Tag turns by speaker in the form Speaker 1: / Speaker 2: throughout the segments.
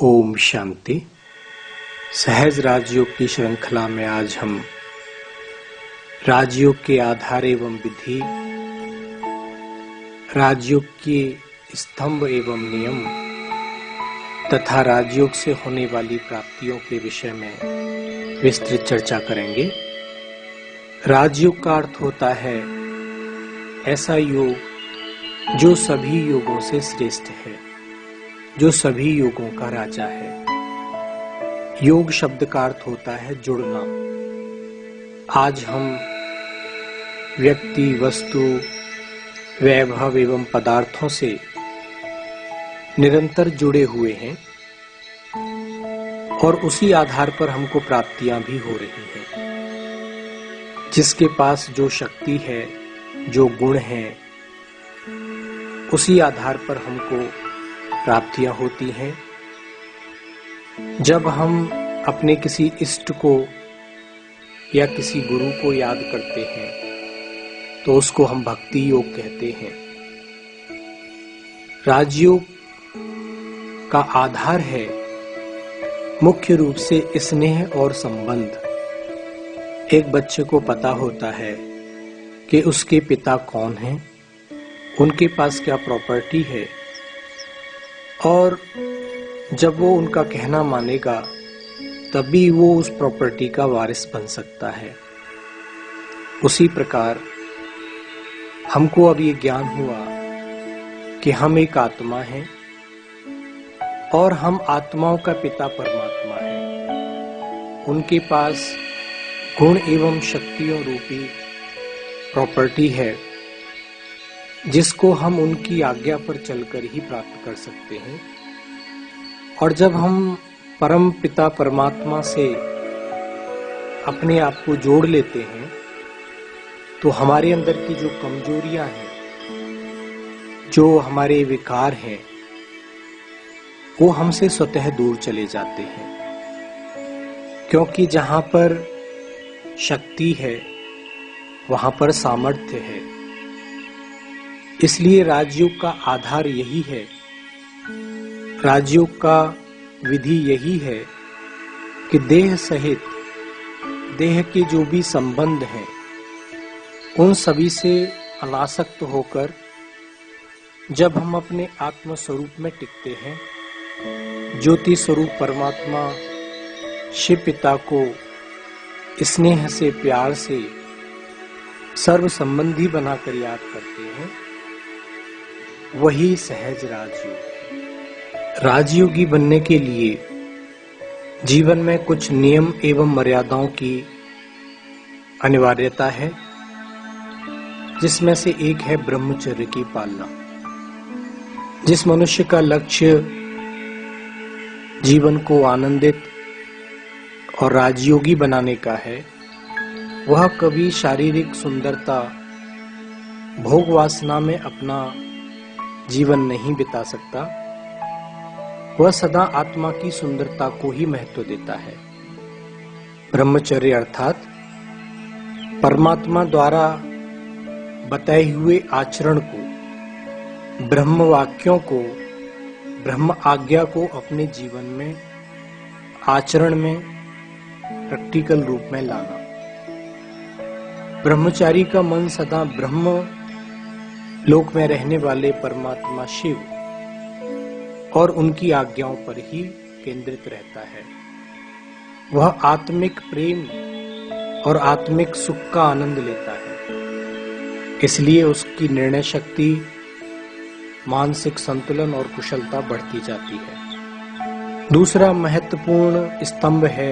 Speaker 1: ओम शांति। सहज राजयोग की श्रृंखला में आज हम राजयोग के आधार एवं विधि, राजयोग के स्तंभ एवं नियम तथा राजयोग से होने वाली प्राप्तियों के विषय में विस्तृत चर्चा करेंगे। राजयोग का अर्थ होता है ऐसा योग जो सभी योगों से श्रेष्ठ है, जो सभी योगों का राजा है। योग शब्द का अर्थ होता है जुड़ना। आज हम व्यक्ति, वस्तु, वैभव एवं पदार्थों से निरंतर जुड़े हुए हैं और उसी आधार पर हमको प्राप्तियां भी हो रही हैं। जिसके पास जो शक्ति है, जो गुण है, उसी आधार पर हमको प्राप्तियां होती हैं। जब हम अपने किसी इष्ट को या किसी गुरु को याद करते हैं तो उसको हम भक्ति योग कहते हैं। राजयोग का आधार है मुख्य रूप से स्नेह और संबंध। एक बच्चे को पता होता है कि उसके पिता कौन हैं, उनके पास क्या प्रॉपर्टी है, और जब वो उनका कहना मानेगा तभी वो उस प्रॉपर्टी का वारिस बन सकता है। उसी प्रकार हमको अब ये ज्ञान हुआ कि हम एक आत्मा हैं और हम आत्माओं का पिता परमात्मा है। उनके पास गुण एवं शक्तियों रूपी प्रॉपर्टी है जिसको हम उनकी आज्ञा पर चलकर ही प्राप्त कर सकते हैं। और जब हम परम पिता परमात्मा से अपने आप को जोड़ लेते हैं तो हमारे अंदर की जो कमजोरियां हैं, जो हमारे विकार हैं, वो हमसे स्वतः दूर चले जाते हैं। क्योंकि जहां पर शक्ति है वहां पर सामर्थ्य है। इसलिए राजयोग का आधार यही है, राजयोग का विधि यही है कि देह सहित देह के जो भी संबंध हैं उन सभी से अनासक्त होकर जब हम अपने आत्म स्वरूप में टिकते हैं, ज्योति स्वरूप परमात्मा शिव पिता को स्नेह से, प्यार से सर्व संबंधी बनाकर याद करते हैं, वही सहज राजयोग। राजयोगी बनने के लिए जीवन में कुछ नियम एवं मर्यादाओं की अनिवार्यता है, जिसमें से एक है ब्रह्मचर्य की पालना। जिस मनुष्य का लक्ष्य जीवन को आनंदित और राजयोगी बनाने का है, वह कभी शारीरिक सुंदरता, भोग वासना में अपना जीवन नहीं बिता सकता। वह सदा आत्मा की सुंदरता को ही महत्व देता है। ब्रह्मचर्य अर्थात परमात्मा द्वारा बताए हुए आचरण को, ब्रह्म वाक्यों को, ब्रह्म आज्ञा को अपने जीवन में, आचरण में, प्रैक्टिकल रूप में लाना। ब्रह्मचारी का मन सदा ब्रह्म लोक में रहने वाले परमात्मा शिव और उनकी आज्ञाओं पर ही केंद्रित रहता है। वह आत्मिक प्रेम और आत्मिक सुख का आनंद लेता है। इसलिए उसकी निर्णय शक्ति, मानसिक संतुलन और कुशलता बढ़ती जाती है। दूसरा महत्वपूर्ण स्तंभ है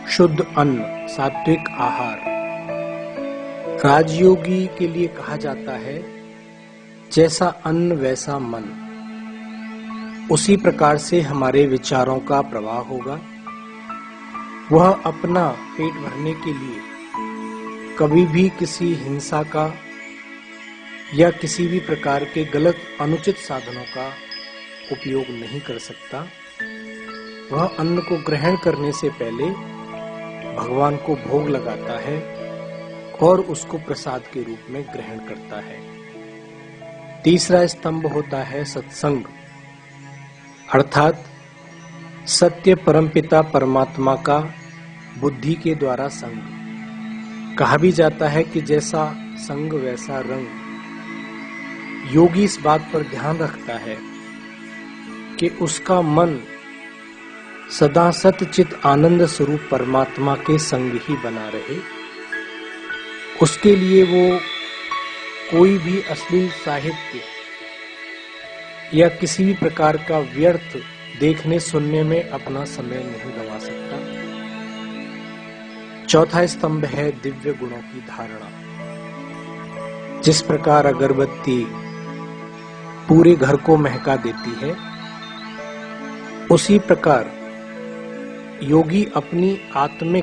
Speaker 1: शुद्ध अन्न, सात्विक आहार। राजयोगी के लिए कहा जाता है जैसा अन्न वैसा मन। उसी प्रकार से हमारे विचारों का प्रवाह होगा। वह अपना पेट भरने के लिए कभी भी किसी हिंसा का या किसी भी प्रकार के गलत अनुचित साधनों का उपयोग नहीं कर सकता। वह अन्न को ग्रहण करने से पहले भगवान को भोग लगाता है और उसको प्रसाद के रूप में ग्रहण करता है। तीसरा स्तंभ होता है सत्संग, अर्थात सत्य परमपिता परमात्मा का बुद्धि के द्वारा संग। कहा भी जाता है कि जैसा संग वैसा रंग। योगी इस बात पर ध्यान रखता है कि उसका मन सदा सतचित आनंद स्वरूप परमात्मा के संग ही बना रहे। उसके लिए वो कोई भी अश्लील साहित्य या किसी भी प्रकार का व्यर्थ देखने सुनने में अपना समय नहीं गंवा सकता। चौथा स्तंभ है दिव्य गुणों की धारणा। जिस प्रकार अगरबत्ती पूरे घर को महका देती है, उसी प्रकार योगी अपनी आत्मिक